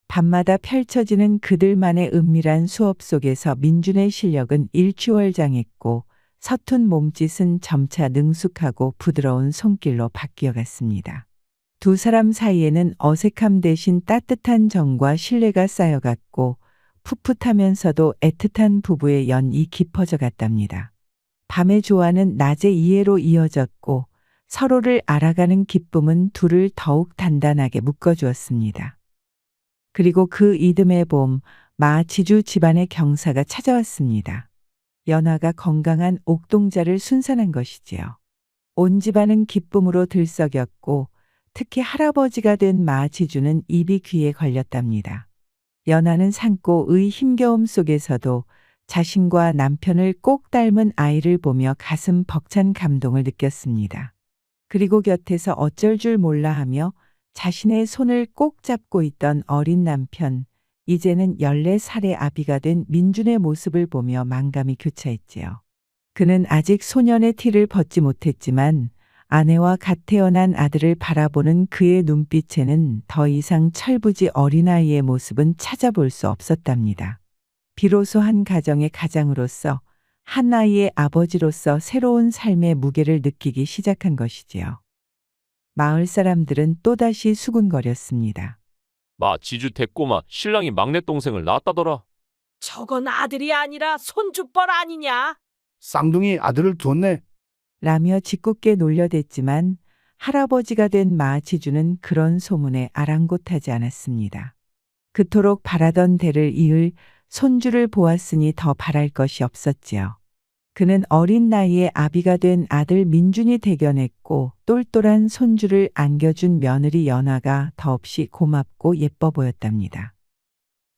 밤마다 펼쳐지는 그들만의 은밀한 수업 속에서 민준의 실력은 일취월장했고 서툰 몸짓은 점차 능숙하고 부드러운 손길로 바뀌어갔습니다. 두 사람 사이에는 어색함 대신 따뜻한 정과 신뢰가 쌓여갔고 풋풋하면서도 애틋한 부부의 연이 깊어져 갔답니다. 밤의 조화는 낮의 이해로 이어졌고 서로를 알아가는 기쁨은 둘을 더욱 단단하게 묶어주었습니다. 그리고 그 이듬해 봄 마지주 집안의 경사가 찾아왔습니다. 연하가 건강한 옥동자를 순산한 것이지요. 온 집안은 기쁨으로 들썩였고 특히 할아버지가 된 마지주는 입이 귀에 걸렸답니다. 연하는 산고의 힘겨움 속에서도 자신과 남편을 꼭 닮은 아이를 보며 가슴 벅찬 감동을 느꼈습니다. 그리고 곁에서 어쩔 줄 몰라 하며 자신의 손을 꼭 잡고 있던 어린 남편, 이제는 14살의 아비가 된 민준의 모습을 보며 만감이 교차했지요. 그는 아직 소년의 티를 벗지 못했지만 아내와 갓 태어난 아들을 바라보는 그의 눈빛에는 더 이상 철부지 어린아이의 모습은 찾아볼 수 없었답니다. 비로소 한 가정의 가장으로서 한 아이의 아버지로서 새로운 삶의 무게를 느끼기 시작한 것이지요. 마을 사람들은 또다시 수군거렸습니다. 지주 대꼬마 신랑이 막내 동생을 낳았다더라. 저건 아들이 아니라 손주뻘 아니냐? 쌍둥이 아들을 뒀네. 라며 짓궂게 놀려댔지만 할아버지가 된 마지주는 그런 소문에 아랑곳하지 않았습니다. 그토록 바라던 대를 이을 손주를 보았으니 더 바랄 것이 없었지요. 그는 어린 나이에 아비가 된 아들 민준이 대견했고 똘똘한 손주를 안겨준 며느리 연하가 더없이 고맙고 예뻐 보였답니다.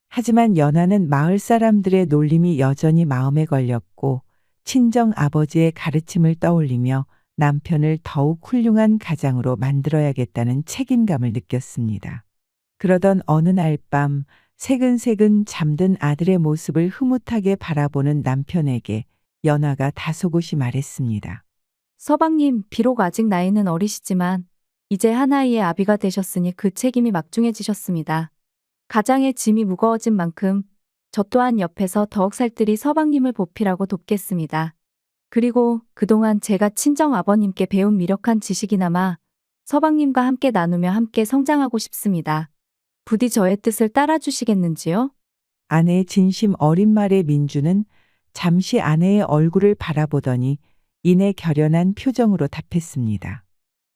하지만 연하는 마을 사람들의 놀림이 여전히 마음에 걸렸고 친정 아버지의 가르침을 떠올리며 남편을 더욱 훌륭한 가장으로 만들어야겠다는 책임감을 느꼈습니다. 그러던 어느 날 밤 새근새근 잠든 아들의 모습을 흐뭇하게 바라보는 남편에게 연하가 다소곳이 말했습니다. 서방님, 비록 아직 나이는 어리시지만 이제 한 아이의 아비가 되셨으니 그 책임이 막중해지셨습니다. 가장의 짐이 무거워진 만큼 저 또한 옆에서 더욱 살뜰히 서방님을 보필하고 돕겠습니다. 그리고 그동안 제가 친정 아버님께 배운 미력한 지식이나마 서방님과 함께 나누며 함께 성장하고 싶습니다. 부디 저의 뜻을 따라주시겠는지요? 아내의 진심 어린 말에 민주는 잠시 아내의 얼굴을 바라보더니 이내 결연한 표정으로 답했습니다.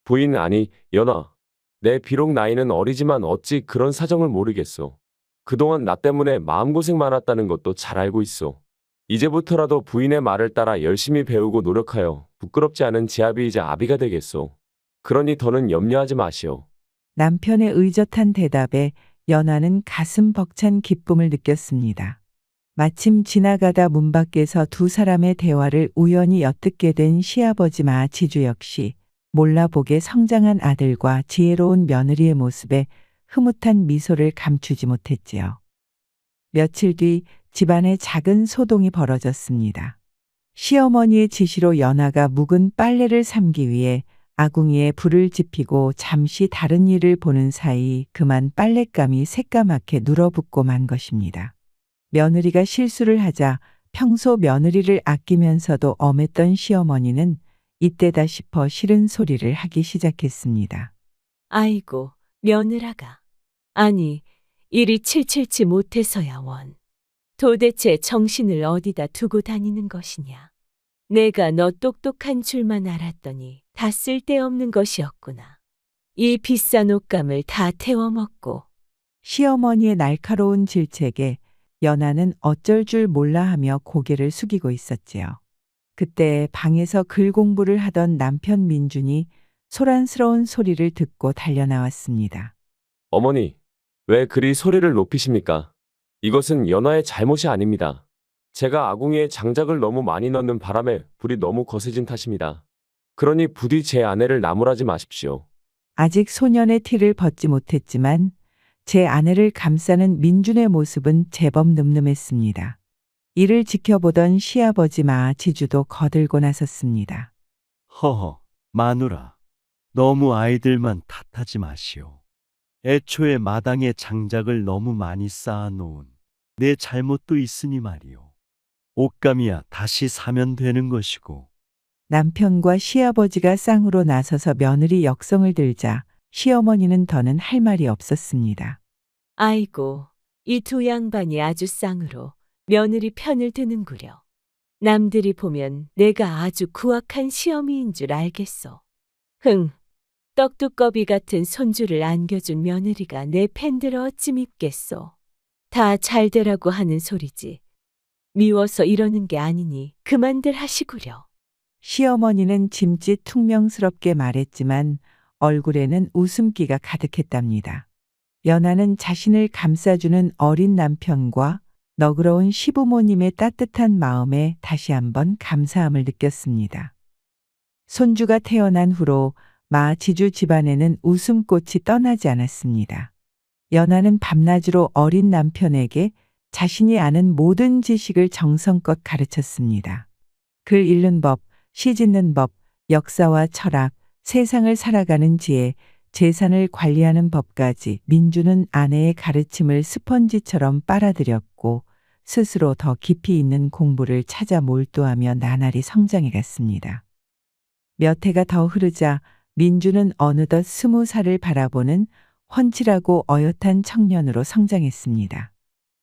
부인 아니, 연아. 내 비록 나이는 어리지만 어찌 그런 사정을 모르겠소. 그동안 나 때문에 마음고생 많았다는 것도 잘 알고 있소. 이제부터라도 부인의 말을 따라 열심히 배우고 노력하여 부끄럽지 않은 지아비이자 아비가 되겠소. 그러니 더는 염려하지 마시오. 남편의 의젓한 대답에 연하는 가슴 벅찬 기쁨을 느꼈습니다. 마침 지나가다 문 밖에서 두 사람의 대화를 우연히 엿듣게 된 시아버지 마지주 역시 몰라보게 성장한 아들과 지혜로운 며느리의 모습에 흐뭇한 미소를 감추지 못했지요. 며칠 뒤 집안에 작은 소동이 벌어졌습니다. 시어머니의 지시로 연하가 묵은 빨래를 삶기 위해 아궁이에 불을 지피고 잠시 다른 일을 보는 사이 그만 빨랫감이 새까맣게 눌어붙고 만 것입니다. 며느리가 실수를 하자 평소 며느리를 아끼면서도 엄했던 시어머니는 이때다 싶어 싫은 소리를 하기 시작했습니다. 아이고, 며느라가. 아니, 이리 칠칠치 못해서야 원. 도대체 정신을 어디다 두고 다니는 것이냐. 내가 너 똑똑한 줄만 알았더니 다 쓸데없는 것이었구나. 이 비싼 옷감을 다 태워먹고. 시어머니의 날카로운 질책에 연하는 어쩔 줄 몰라 하며 고개를 숙이고 있었지요. 그때 방에서 글 공부를 하던 남편 민준이 소란스러운 소리를 듣고 달려나왔습니다. 어머니, 왜 그리 소리를 높이십니까? 이것은 연하의 잘못이 아닙니다. 제가 아궁이에 장작을 너무 많이 넣는 바람에 불이 너무 거세진 탓입니다. 그러니 부디 제 아내를 나무라지 마십시오. 아직 소년의 티를 벗지 못했지만 제 아내를 감싸는 민준의 모습은 제법 늠름했습니다. 이를 지켜보던 시아버지 마지주도 거들고 나섰습니다. 허허, 마누라. 너무 아이들만 탓하지 마시오. 애초에 마당에 장작을 너무 많이 쌓아놓은 내 잘못도 있으니 말이오. 옷감이야 다시 사면 되는 것이고. 남편과 시아버지가 쌍으로 나서서 며느리 역성을 들자 시어머니는 더는 할 말이 없었습니다. 아이고, 이 두 양반이 아주 쌍으로 며느리 편을 드는구려. 남들이 보면 내가 아주 구악한 시어미인 줄 알겠어. 흥, 떡두꺼비 같은 손주를 안겨준 며느리가 내 팬들을 어찌 밉겠소. 다 잘되라고 하는 소리지. 미워서 이러는 게 아니니 그만들 하시구려. 시어머니는 짐짓 퉁명스럽게 말했지만 얼굴에는 웃음기가 가득했답니다. 연하는 자신을 감싸주는 어린 남편과 너그러운 시부모님의 따뜻한 마음에 다시 한번 감사함을 느꼈습니다. 손주가 태어난 후로 마지주 집안에는 웃음꽃이 떠나지 않았습니다. 연하는 밤낮으로 어린 남편에게 자신이 아는 모든 지식을 정성껏 가르쳤습니다. 글 읽는 법, 시 짓는 법, 역사와 철학, 세상을 살아가는 지혜, 재산을 관리하는 법까지 민주는 아내의 가르침을 스펀지처럼 빨아들였고 스스로 더 깊이 있는 공부를 찾아 몰두하며 나날이 성장해 갔습니다. 몇 해가 더 흐르자 민주는 어느덧 20살을 바라보는 훤칠하고 어엿한 청년으로 성장했습니다.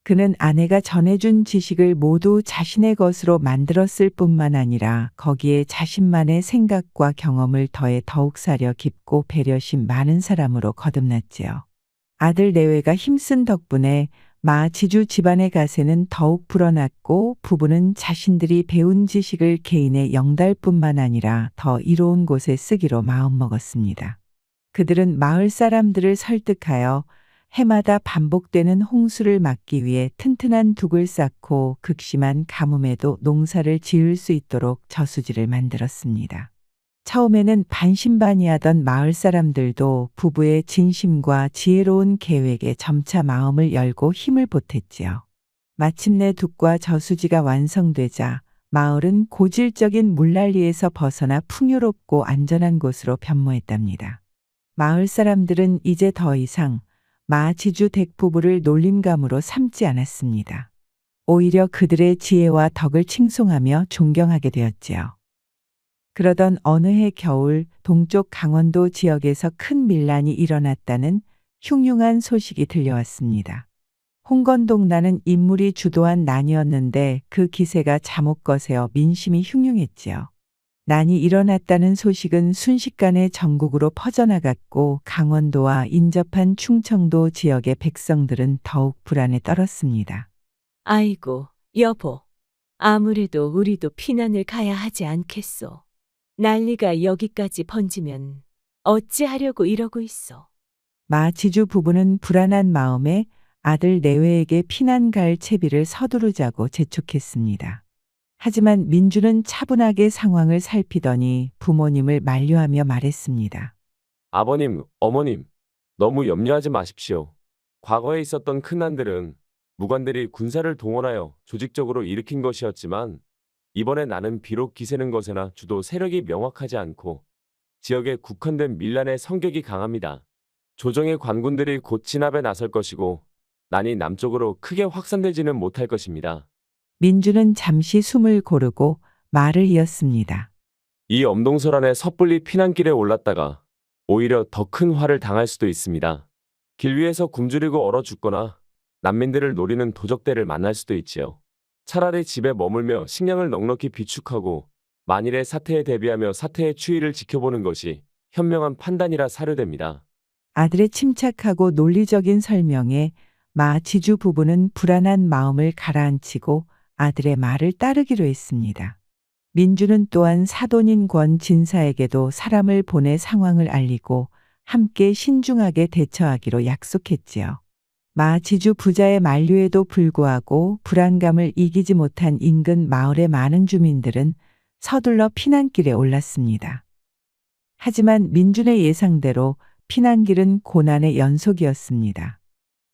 그는 아내가 전해준 지식을 모두 자신의 것으로 만들었을 뿐만 아니라 거기에 자신만의 생각과 경험을 더해 더욱 사려 깊고 배려심 많은 사람으로 거듭났지요. 아들 내외가 힘쓴 덕분에 마지주 집안의 가세는 더욱 불어났고 부부는 자신들이 배운 지식을 개인의 영달뿐만 아니라 더 이로운 곳에 쓰기로 마음먹었습니다. 그들은 마을 사람들을 설득하여 해마다 반복되는 홍수를 막기 위해 튼튼한 둑을 쌓고 극심한 가뭄에도 농사를 지을 수 있도록 저수지를 만들었습니다. 처음에는 반신반의하던 마을 사람들도 부부의 진심과 지혜로운 계획에 점차 마음을 열고 힘을 보탰지요. 마침내 둑과 저수지가 완성되자 마을은 고질적인 물난리에서 벗어나 풍요롭고 안전한 곳으로 변모했답니다. 마을 사람들은 이제 더 이상 마지주 댁 부부를 놀림감으로 삼지 않았습니다. 오히려 그들의 지혜와 덕을 칭송하며 존경하게 되었지요. 그러던 어느 해 겨울 동쪽 강원도 지역에서 큰 밀란이 일어났다는 흉흉한 소식이 들려왔습니다. 홍건동라는 인물이 주도한 난이었는데 그 기세가 잠옷 거세어 민심이 흉흉했지요. 난이 일어났다는 소식은 순식간에 전국으로 퍼져나갔고 강원도와 인접한 충청도 지역의 백성들은 더욱 불안에 떨었습니다. 아이고, 여보. 아무래도 우리도 피난을 가야 하지 않겠소. 난리가 여기까지 번지면 어찌하려고 이러고 있어. 마지주 부부는 불안한 마음에 아들 내외에게 피난 갈 채비를 서두르자고 재촉했습니다. 하지만 민주는 차분하게 상황을 살피더니 부모님을 만류하며 말했습니다. 아버님, 어머님, 너무 염려하지 마십시오. 과거에 있었던 큰 난들은 무관들이 군사를 동원하여 조직적으로 일으킨 것이었지만 이번에 나는 비록 기세는 거세나 주도 세력이 명확하지 않고 지역에 국한된 밀란의 성격이 강합니다. 조정의 관군들이 곧 진압에 나설 것이고 난이 남쪽으로 크게 확산되지는 못할 것입니다. 민주는 잠시 숨을 고르고 말을 이었습니다. 이 엄동설 안에 섣불리 피난길에 올랐다가 오히려 더 큰 화를 당할 수도 있습니다. 길 위에서 굶주리고 얼어 죽거나 난민들을 노리는 도적대를 만날 수도 있지요. 차라리 집에 머물며 식량을 넉넉히 비축하고 만일의 사태에 대비하며 사태의 추이를 지켜보는 것이 현명한 판단이라 사료됩니다. 아들의 침착하고 논리적인 설명에 마지주 부부는 불안한 마음을 가라앉히고 아들의 말을 따르기로 했습니다. 민주는 또한 사돈인 권 진사에게도 사람을 보내 상황을 알리고 함께 신중하게 대처하기로 약속했지요. 마지주 부자의 만류에도 불구하고 불안감을 이기지 못한 인근 마을의 많은 주민들은 서둘러 피난길에 올랐습니다. 하지만 민준의 예상대로 피난길은 고난의 연속이었습니다.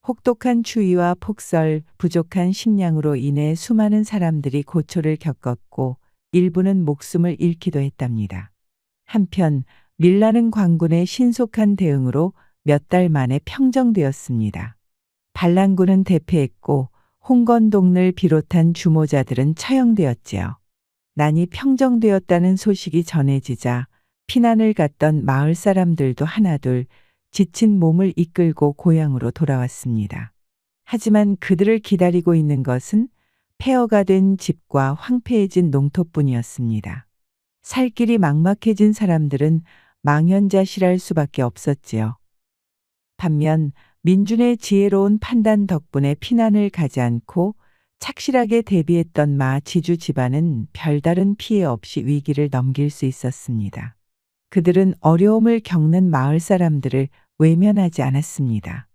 혹독한 추위와 폭설, 부족한 식량으로 인해 수많은 사람들이 고초를 겪었고 일부는 목숨을 잃기도 했답니다. 한편 밀라는 광군의 신속한 대응으로 몇 달 만에 평정되었습니다. 반란군은 대패했고 홍건동을 비롯한 주모자들은 처형되었지요. 난이 평정되었다는 소식이 전해지자 피난을 갔던 마을 사람들도 하나둘 지친 몸을 이끌고 고향으로 돌아왔습니다. 하지만 그들을 기다리고 있는 것은 폐허가 된 집과 황폐해진 농토뿐이었습니다. 살 길이 막막해진 사람들은 망연자실할 수밖에 없었지요. 반면 민준의 지혜로운 판단 덕분에 피난을 가지 않고 착실하게 대비했던 마지주 집안은 별다른 피해 없이 위기를 넘길 수 있었습니다. 그들은 어려움을 겪는 마을 사람들을 외면하지 않았습니다.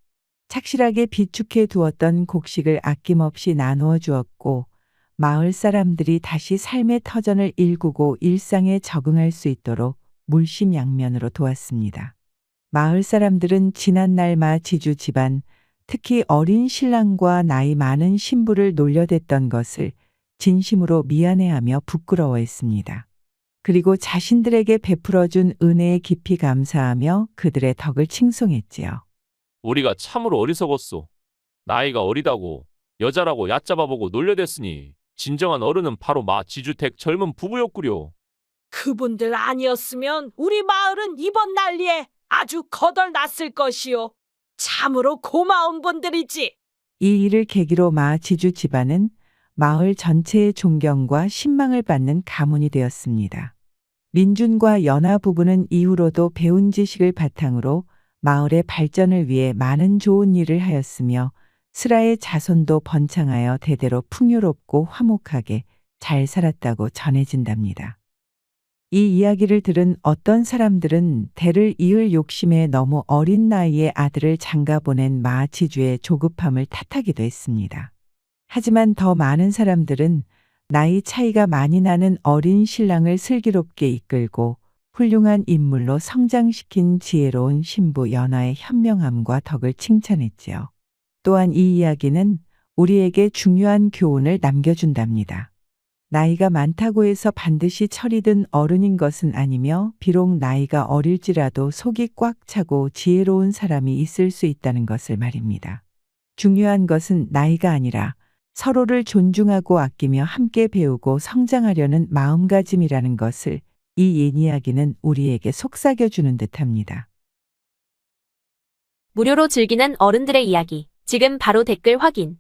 착실하게 비축해 두었던 곡식을 아낌없이 나누어 주었고 마을 사람들이 다시 삶의 터전을 일구고 일상에 적응할 수 있도록 물심양면으로 도왔습니다. 마을 사람들은 지난날 마지주 집안, 특히 어린 신랑과 나이 많은 신부를 놀려댔던 것을 진심으로 미안해하며 부끄러워했습니다. 그리고 자신들에게 베풀어준 은혜에 깊이 감사하며 그들의 덕을 칭송했지요. 우리가 참으로 어리석었소. 나이가 어리다고 여자라고 얕잡아보고 놀려댔으니 진정한 어른은 바로 마지주택 젊은 부부였구려. 그분들 아니었으면 우리 마을은 이번 난리에 아주 거덜났을 것이요. 참으로 고마운 분들이지. 이 일을 계기로 마지주 집안은 마을 전체의 존경과 신망을 받는 가문이 되었습니다. 민준과 연하 부부는 이후로도 배운 지식을 바탕으로 마을의 발전을 위해 많은 좋은 일을 하였으며 슬아의 자손도 번창하여 대대로 풍요롭고 화목하게 잘 살았다고 전해진답니다. 이 이야기를 들은 어떤 사람들은 대를 이을 욕심에 너무 어린 나이에 아들을 장가보낸 마지주의 조급함을 탓하기도 했습니다. 하지만 더 많은 사람들은 나이 차이가 많이 나는 어린 신랑을 슬기롭게 이끌고 훌륭한 인물로 성장시킨 지혜로운 신부 연하의 현명함과 덕을 칭찬했지요. 또한 이 이야기는 우리에게 중요한 교훈을 남겨준답니다. 나이가 많다고 해서 반드시 철이 든 어른인 것은 아니며 비록 나이가 어릴지라도 속이 꽉 차고 지혜로운 사람이 있을 수 있다는 것을 말입니다. 중요한 것은 나이가 아니라 서로를 존중하고 아끼며 함께 배우고 성장하려는 마음가짐이라는 것을 이 옛 이야기는 우리에게 속삭여주는 듯합니다. 무료로 즐기는 어른들의 이야기. 지금 바로 댓글 확인.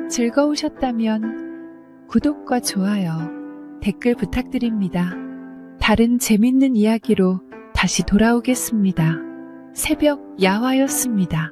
즐거우셨다면 구독과 좋아요, 댓글 부탁드립니다. 다른 재밌는 이야기로 다시 돌아오겠습니다. 새벽 야화였습니다.